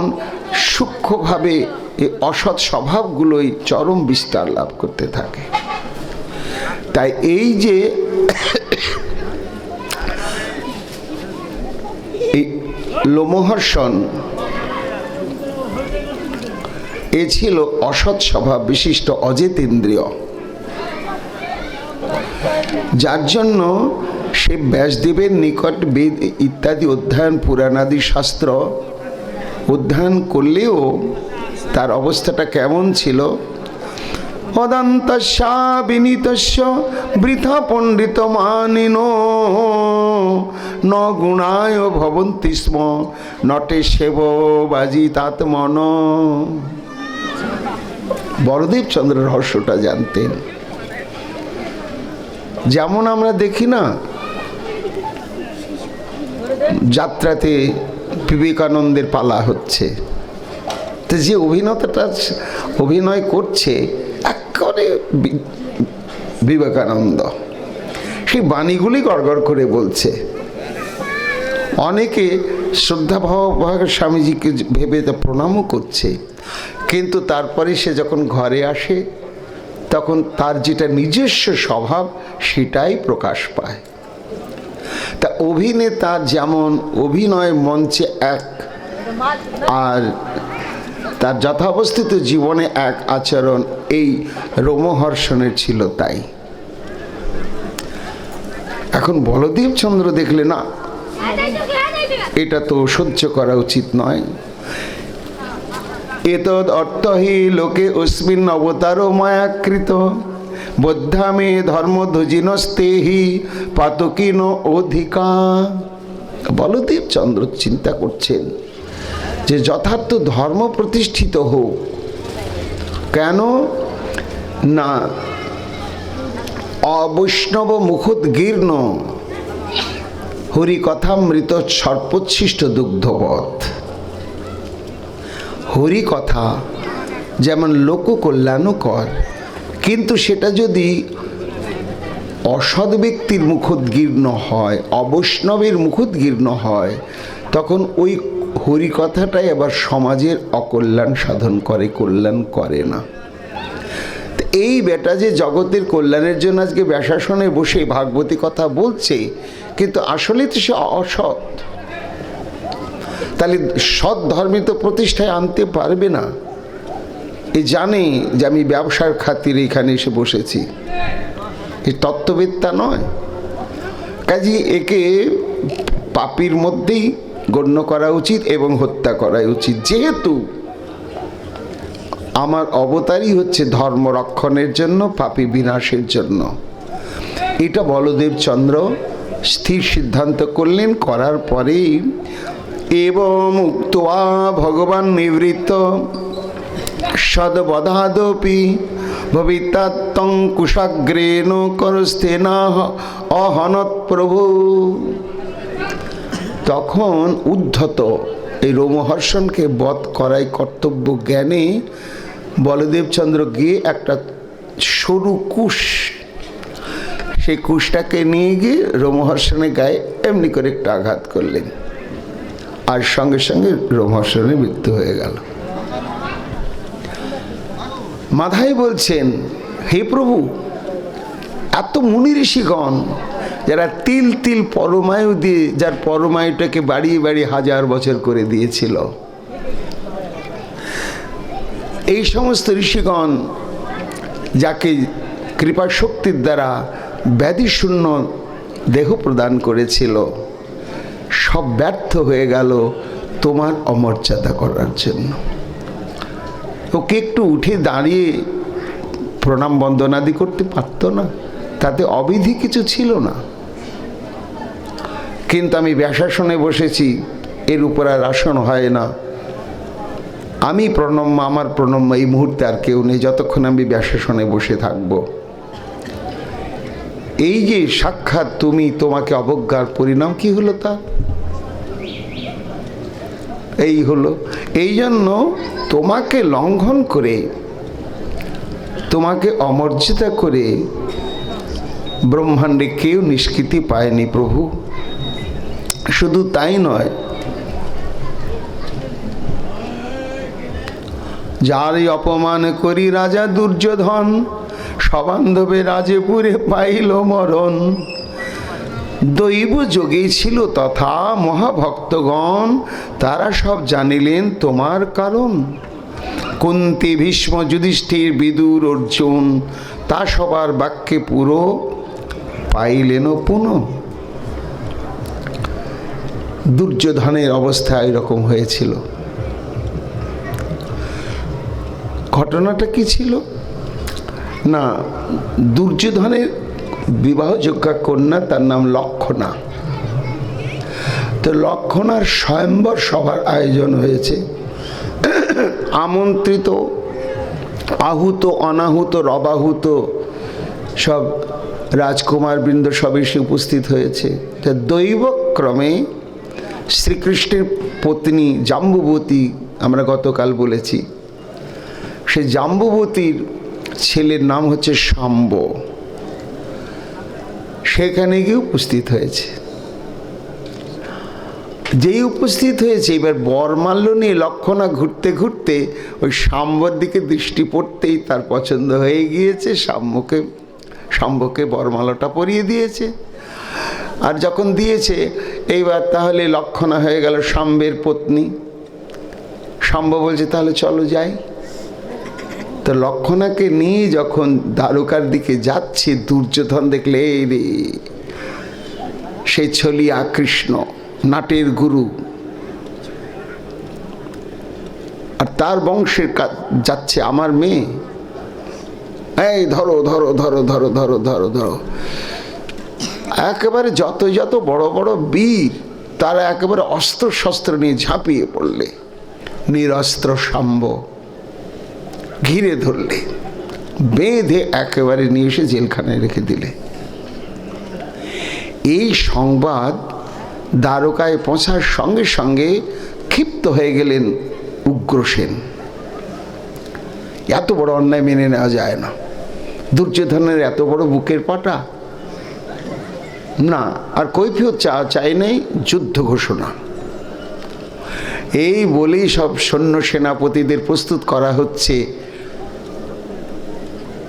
সূক্ষ্মভাবে এই অসৎ স্বভাবগুলোই চরম বিস্তার লাভ করতে থাকে। তাই এই যে এই লোমহর্ষণ, এ ছিল অসৎ স্বভাব বিশিষ্ট অজিতেন্দ্রিয়, যার জন্য সে ব্যাসদেবের নিকট বেদ ইত্যাদি অধ্যয়ন, পুরাণাদি শাস্ত্র অধ্যয়ন করলেও তার অবস্থাটা কেমন ছিল? অদান্তস্যা বিনীতস্য বৃথা পণ্ডিত মানিনো ন গুণায় ভবন্তি স্ম নটে সেব বাজিতাত্মন। বলদেব চন্দ্র রহস্যটা জানতেন। যেমন আমরা দেখি না, যাত্রাতে বিবেকানন্দের পালা হচ্ছে, তো যে অভিনেতাটা অভিনয় করছে একেবারে বিবেকানন্দ, সেই বাণীগুলি গড়গড় করে বলছে। অনেকে শ্রদ্ধাভাব স্বামীজিকে ভেবে তা প্রণামও করছে, কিন্তু তারপরে সে যখন ঘরে আসে তখন তার যেটা নিজস্ব স্বভাব সেটাই প্রকাশ পায়। তা অভিনেতা যেমন অভিনয় মঞ্চে এক, আর তার যথাবস্থিত জীবনে এক আচরণ, এই রোমহর্ষণের ছিল তাই। এখন বলদেব চন্দ্র দেখলে না, এটা তো সহ্য করা উচিত নয়। এতদ অর্থ হি লোকে অস্মিন অবতার মায়াকৃত বৌদ্ধামে ধর্মধ্বজিনস্তে হি পাতকিন অধিকা। বলদেব চন্দ্র চিন্তা করছেন যে যথার্থ ধর্ম প্রতিষ্ঠিত হোক, কেন না অবৈষ্ণব মুখোদ্গীর্ণ হরিকথামৃত সর্বোচ্ছিষ্ট দুগ্ধবৎ। হরিকথা যেমন লোককল্যাণকর, কিন্তু সেটা যদি অসৎ ব্যক্তির মুখোদ্গীর্ণ হয়, অবৈষ্ণবের মুখোদ্গীর্ণ হয়, তখন ওই হরিকথাটাই আবার সমাজের অকল্যাণ সাধন করে, কল্যাণ করে না। এই বেটা যে জগতের কল্যাণের জন্য আজকে ব্যাসাসনে বসে ভাগবতী কথা বলছে, কিন্তু আসলে তো সে অসৎ। তাহলে সৎ ধর্মে তো প্রতিষ্ঠায় আনতে পারবে না। এ জানে যে আমি ব্যবসার খাতিরে এখানে এসে বসেছি, এই তত্ত্ববেত্তা নয়। কাজে একে পাপীর মধ্যেই গণ্য করা উচিত এবং হত্যা করা উচিত, যেহেতু আমার অবতারই হচ্ছে ধর্ম রক্ষণের জন্য, পাপী বিনাশের জন্য। এটা বলদেব চন্দ্র স্থির সিদ্ধান্ত করলেন। করার পরেই এবং উক্ত্বা ভগবান নিবৃত্ত সদবধাদপি ভবিতাত্তং কুশাগ্রেণ করস্থেনা অহনত প্রভু। তখন উদ্ধত এই রোমহর্ষণকে বধ করাই কর্তব্য জ্ঞানে বলদেবচন্দ্র গিয়ে একটা সরু কুশ, সেই কুশটাকে নিয়ে গিয়ে রোমহর্ষণের গায়ে এমনি করে একটু আঘাত করলেন, আর সঙ্গে সঙ্গে রোমহর্ষণের মৃত্যু হয়ে গেল। মাধাই বলছেন, হে প্রভু, এত মুনি ঋষিগণ যারা তিল তিল পরমায়ু দিয়ে, যার পরমায়ুটাকে বাড়িয়ে বাড়িয়ে 1000 বছর করে দিয়েছিল, এই সমস্ত ঋষিগণ যাকে কৃপা শক্তির দ্বারা ব্যাধিশূন্য দেহ প্রদান করেছিল, সব ব্যর্থ হয়ে গেল তোমার অমর্যাদা করার জন্য। ওকে একটু উঠে দাঁড়িয়ে প্রণাম বন্দনাদি করতে পারত না? তাতে অবিধি কিছু ছিল না। কিন্তু আমি ব্যাসাসনে বসেছি, এর উপর আর আসন হয় না। আমি প্রণম্য, আমার প্রণম্য এই মুহূর্তে আর কেউ নেই, যতক্ষণ আমি ব্যাসাসনে বসে থাকব। এই যে সাক্ষাৎ তুমি, তোমাকে অবজ্ঞার পরিণাম কি হলো তা? এই হলো। এই জন্য তোমাকে লঙ্ঘন করে, তোমাকে অমর্যাদা করে ব্রহ্মাণ্ডে কেউ নিষ্কৃতি পায়নি প্রভু। শুধু তাই নয়, যারই অপমান করি রাজা দুর্যোধন, সবান্ধবে রাজেপুরে পাইল মরণ। দৈব যোগে ছিল তথা মহাভক্তগণ, তারা সব জানিলেন তোমার কারণ। কুন্তি, ভীষ্ম, যুধিষ্ঠির, বিদুর, অর্জুন, তা সবার বাক্যে পুরো পাইলেন পুনঃ। দুর্যোধনের অবস্থা এরকম হয়েছিল। ঘটনাটা কি ছিল না, দুর্যোধনের বিবাহযোগ্যা কন্যা, তার নাম লক্ষণা। তো লক্ষণার স্বয়ম্বর সভার আয়োজন হয়েছে। আমন্ত্রিত, আহুত, অনাহুত, রবাহুত সব রাজকুমার বৃন্দ সব এসে উপস্থিত হয়েছে। তা দৈবক্রমে শ্রীকৃষ্ণের পত্নী জাম্বুবতী, আমরা গতকাল বলেছি, সে জাম্বুবতীর ছেলের নাম হচ্ছে শাম্ব, সেখানে গিয়ে উপস্থিত হয়েছে। যেই উপস্থিত হয়েছে, এবার বরমাল্য নিয়ে লক্ষণা ঘুরতে ঘুরতে ওই শাম্বর দিকে দৃষ্টি পড়তেই তার পছন্দ হয়ে গিয়েছে। শাম্বকে বরমালাটা পরিয়ে দিয়েছে। আর যখন দিয়েছে, এইবার তাহলে লক্ষণা হয়ে গেল শাম্বের পত্নী। শাম্ব বলছে তাহলে চলো যাই। তো লক্ষণাকে নিয়ে যখন দ্বারকার দিকে যাচ্ছে, দুর্যোধন দেখলে এই রে, সেই ছলিয়া কৃষ্ণ, নাটের গুরু। আর তার বংশের যাচ্ছে আমার মেয়ে, এই ধরো ধরো ধরো ধরো ধরো ধরো ধরো। একেবারে যত যত বড় বড় বীর তারা একেবারে অস্ত্র শস্ত্র নিয়ে ঝাঁপিয়ে পড়লে, নিরস্ত্র শাম্ব ঘিরে ধরলে, বেঁধে একেবারে নিয়ে এসে জেলখানায় রেখে দিলে। এই সংবাদ দ্বারকায় পৌঁছার সঙ্গে সঙ্গে ক্ষিপ্ত হয়ে গেলেন উগ্রসেন। এত বড় অন্যায় মেনে নেওয়া যায় না, দুর্যোধনের এত বড় বুকের পাটা না। আর কৈফিয়ত চাই নেই, যুদ্ধ ঘোষণা। এই বলেই সব সৈন্য সেনাপতিদের প্রস্তুত করা হচ্ছে,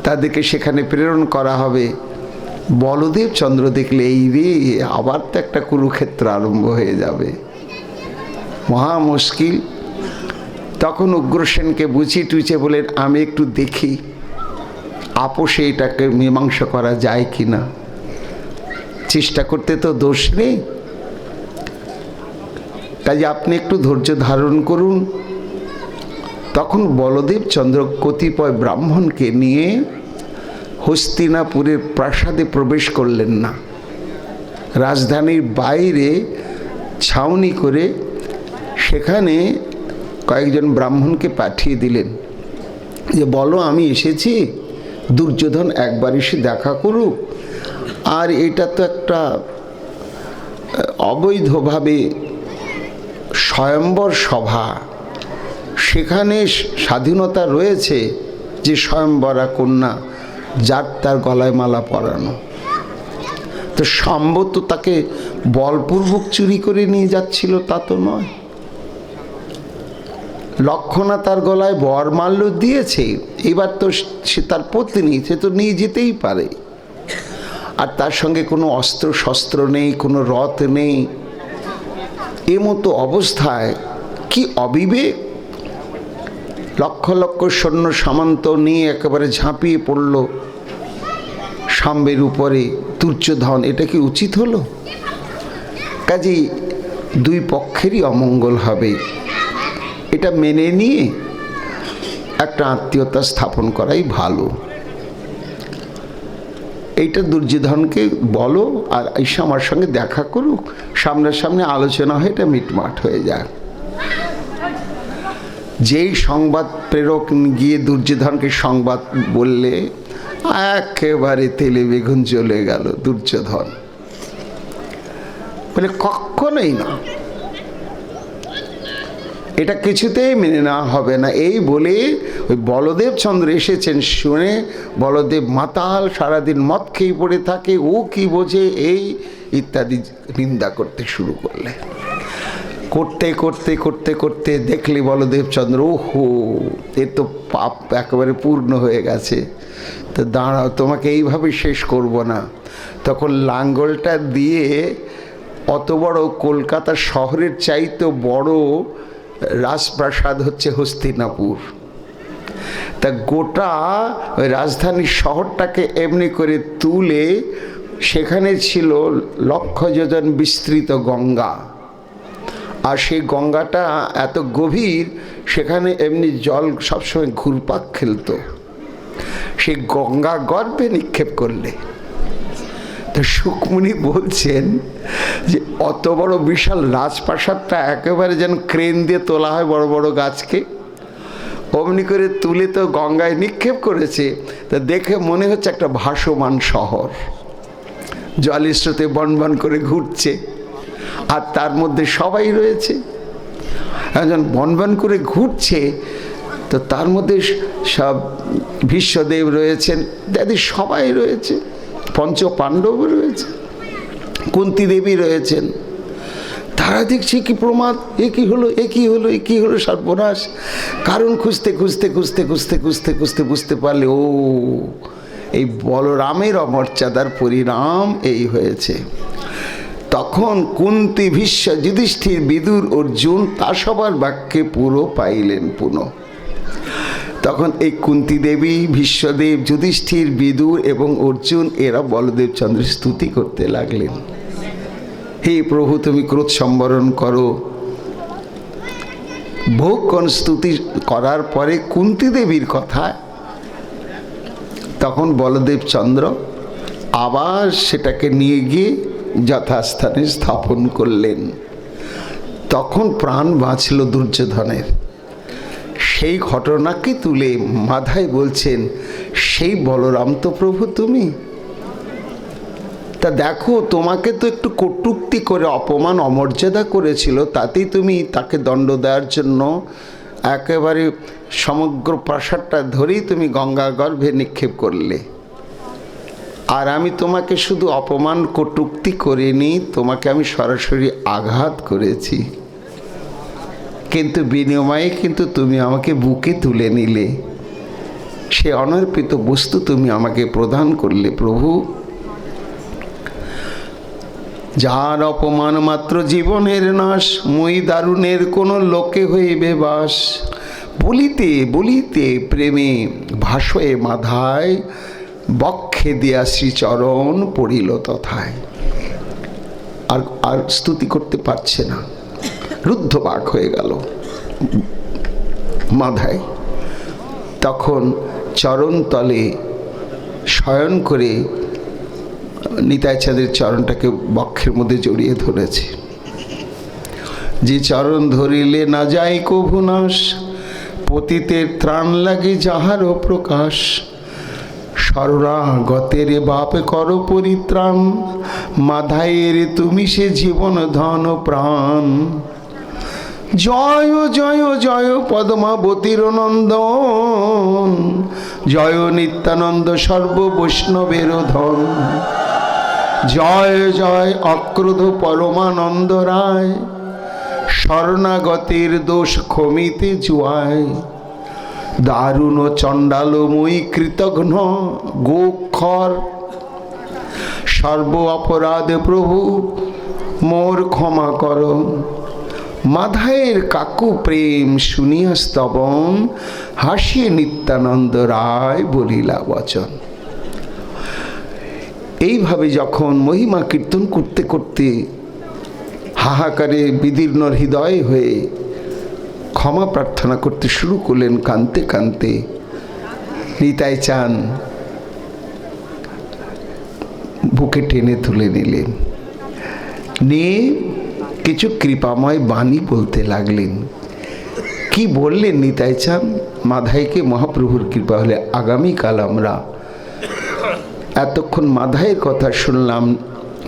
তাদেরকে সেখানে প্রেরণ করা হবে। বলদেব চন্দ্র দেখলে এই রে, আবার তো একটা কুরুক্ষেত্র আরম্ভ হয়ে যাবে, মহা মুশকিল। তখন উগ্রসেনকে বুঝিয়ে টুইচে বলেন, আমি একটু দেখি আপোষে এটাকে মীমাংসা করা যায় কি না, চেষ্টা করতে তো দোষ নেই। কাজে আপনি একটু ধৈর্য ধারণ করুন। তখন বলদেব চন্দ্র কতিপয় ব্রাহ্মণকে নিয়ে হস্তিনাপুরের প্রাসাদে প্রবেশ করলেন না, রাজধানীর বাইরে ছাউনি করে সেখানে কয়েকজন ব্রাহ্মণকে পাঠিয়ে দিলেন যে বলো আমি এসেছি, দুর্যোধন একবার এসে দেখা করুক। আর এটা তো একটা অবৈধভাবে স্বয়ম্বর সভা, সেখানে স্বাধীনতা রয়েছে যে স্বয়ম্বরা কন্যা যার তার গলায় মালা পরানো। তো শাম্ব তো তাকে বলপূর্বক চুরি করে নিয়ে যাচ্ছিল তা তো নয়। লক্ষণা তার গলায় বরমাল্য দিয়েছে, এবার তো সে তার পত্নী, সে তো নিয়ে যেতেই পারে। আর তার সঙ্গে কোনো অস্ত্র শস্ত্র নেই, কোনো রথ নেই। এমতো অবস্থায় কি অবিবেক! লক্ষ লক্ষ সৈন্য সামন্ত নিয়ে একেবারে ঝাঁপিয়ে পড়ল শাম্বের উপরে দুর্যোধন। এটা কি উচিত হলো? কাজেই দুই পক্ষেরই অমঙ্গল হবে, এটা মেনে নিয়ে একটা আত্মীয়তা স্থাপন করাই ভালো। এইটা দুর্যোধনকে বলো, আর এসে আমার সঙ্গে দেখা করুক, সামনাসামনি আলোচনা হয়, এটা মিটমাট হয়ে যাক। যেই সংবাদ প্রেরক গিয়ে দুর্যোধনকে সংবাদ বললে, একেবারে তেলে বেগুন জ্বলে গেল দুর্যোধন। বলে কখনোই না, এটা কিছুতেই মেনে নেওয়া হবে না। এই বলে ওই বলদেব চন্দ্র এসেছেন শুনে বলদেব মাতাল, সারাদিন মদ খেয়ে পড়ে থাকে, ও কি বোঝে, এই ইত্যাদি নিন্দা করতে শুরু করলে। করতে করতে করতে করতে দেখলি বলদেব চন্দ্র, ওহো এ তো পাপ একেবারে পূর্ণ হয়ে গেছে, তো দাঁড়াও, তোমাকে এইভাবে শেষ করব না। তখন লাঙ্গলটা দিয়ে অত বড় কলকাতা শহরের চাইতে বড় রাজপ্রাসাদ হচ্ছে হস্তিনাপুর। তা গোটা ওই রাজধানীর শহরটাকে এমনি করে তুলে সেখানে ছিল লক্ষ যোজন বিস্তৃত গঙ্গা। আর সেই গঙ্গাটা এত গভীর, সেখানে এমনি জল সবসময় ঘুরপাক খেলতো। সেই গঙ্গা গর্ভে নিক্ষেপ করলে তো সুকমুনি বলছেন যে অত বড় বিশাল রাজপ্রাসাদটা একেবারে যেন ক্রেন দিয়ে তোলা হয় বড় বড় গাছকে, অমনি করে তুলে তো গঙ্গায় নিক্ষেপ করেছে। তা দেখে মনে হচ্ছে একটা ভাসমান শহর, জলের স্রোতে বনবন করে ঘুরছে, আর তার মধ্যে সবাই রয়েছে। একজন বনবন করে ঘুরছে, তো তার মধ্যে সব ভীষ্মদেব রয়েছেন, দাদি সবাই রয়েছে, পঞ্চ পাণ্ডব রয়েছে, কুন্তী দেবী রয়েছেন। তারা দেখছে কি প্রমাদ, এ কি হলো, এ কি হলো, এ কি হলো, সর্বনাশ। কারণ খুঁজতে খুঁজতে খুঁজতে খুঁজতে খুঁজতে খুঁজতে বুঝতে পারলে, ও এই বলরামের অমর্যাদার পরিণাম এই হয়েছে। তখন কুন্তী, ভীষ্ম, যুধিষ্ঠির, বিদুর, অর্জুন তা সবার বাক্যে পুরো পাইলেন পুনঃ। তখন এই কুন্তী দেবী, ভীষ্মদেব, যুধিষ্ঠির, বিদুর এবং অর্জুন এরা বলদেব চন্দ্রের স্তুতি করতে লাগলেন। হে প্রভু, তুমি ক্রোধ সম্বরণ করো, বহুক্ষণ স্তুতি করার পরে কুন্তী দেবীর কথায় তখন বলদেব চন্দ্র আবার সেটাকে নিয়ে গিয়ে যথাস্থানে স্থাপন করলেন। তখন প্রাণ বাঁচল দুর্যোধনের। সেই ঘটনাকে তুলে মাধাই বলছেন, সেই বলরাম তো প্রভু তুমি। তা দেখো, তোমাকে তো একটু কটূক্তি করে অপমান অমর্যাদা করেছিল, তাতেই তুমি তাকে দণ্ড দেওয়ার জন্য একেবারে সমগ্র প্রাসাদটা ধরেই তুমি গঙ্গা গর্ভে নিক্ষেপ করলে। আর আমি তোমাকে শুধু অপমান কটূক্তি করিনি, তোমাকে আমি সরাসরি আঘাত করেছি, কিন্তু বিনিময়ে কিন্তু তুমি আমাকে বুকে তুলে নিলে, সে অনর্পিত বস্তু তুমি আমাকে প্রদান করলে প্রভু। যার অপমান মাত্র জীবনের নাশ, মই দারুণের কোনো লোকে হইবে বাস। বলিতে বলিতে প্রেমে ভাসয়ে মাধায়, বক্ষে দিয়া শ্রীচরণ পড়িল তথায়। আর স্তুতি করতে পারছে না, রুদ্ধবাক হয়ে গেল মাধায়। তখন চরণ তলে শয়ন করে নিতাই চাঁদের চরণটাকে বক্ষের মধ্যে জড়িয়ে ধরেছে। যে চরণ ধরিলে না যায় কভু নাশ, পতিতের ত্রাণ লাগে যাহারও প্রকাশ। শরণাগতের বাপ কর পরিত্রাণ, মাধায়ের তুমি সে জীবন ধন প্রাণ। জয় জয় জয় পদ্মাবতীর নন্দন, জয় নিত্যানন্দ সর্ব বৈষ্ণবের ধন। জয় জয় অক্রোধ পরমানন্দ রায়, শরণাগতের দোষ ক্ষমিতে জুয়ায়। দারুণ চণ্ডালময়ী কৃতঘ্ন গোক্ষর, সর্ব অপরাধ প্রভু মোর ক্ষমা কর। মাধায়ের কাকু প্রেম শুনিয়া স্তবন, হাসিয়ে নিত্যানন্দ রায় বলিলা বচন। এইভাবে যখন মহিমা কীর্তন করতে করতে হাহাকারে বিদীর্ণ হৃদয় হয়ে ক্ষমা প্রার্থনা করতে শুরু করলেন, কাঁদতে কাঁদতে নিতাই চান বুকে টেনে তুলে নিলেন, নিয়ে কিছু কৃপাময় বাণী বলতে লাগলেন। কি বললেন নিতাই চান? মাধাইকে মহাপ্রভুর কৃপা হলে আগামীকাল আমরা এতক্ষণ মাধাইয়ের কথা শুনলাম,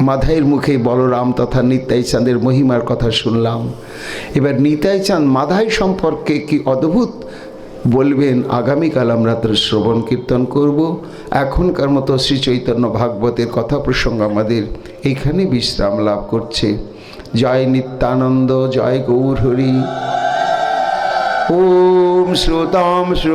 মাধাইয়ের মুখে বলরাম তথা নিতাই চাঁদের মহিমার কথা শুনলাম। এবার নিতাই চাঁদ মাধাই সম্পর্কে কি অদ্ভুত বলবেন, আগামীকাল আমরা তার শ্রবণ কীর্তন করব। এখনকার মতো শ্রী চৈতন্য ভাগবতের কথা প্রসঙ্গ আমাদের এইখানে বিশ্রাম লাভ করছে। জয় নিত্যানন্দ, জয় গৌর হরি। ওম শ্রোতাম শ্রোতা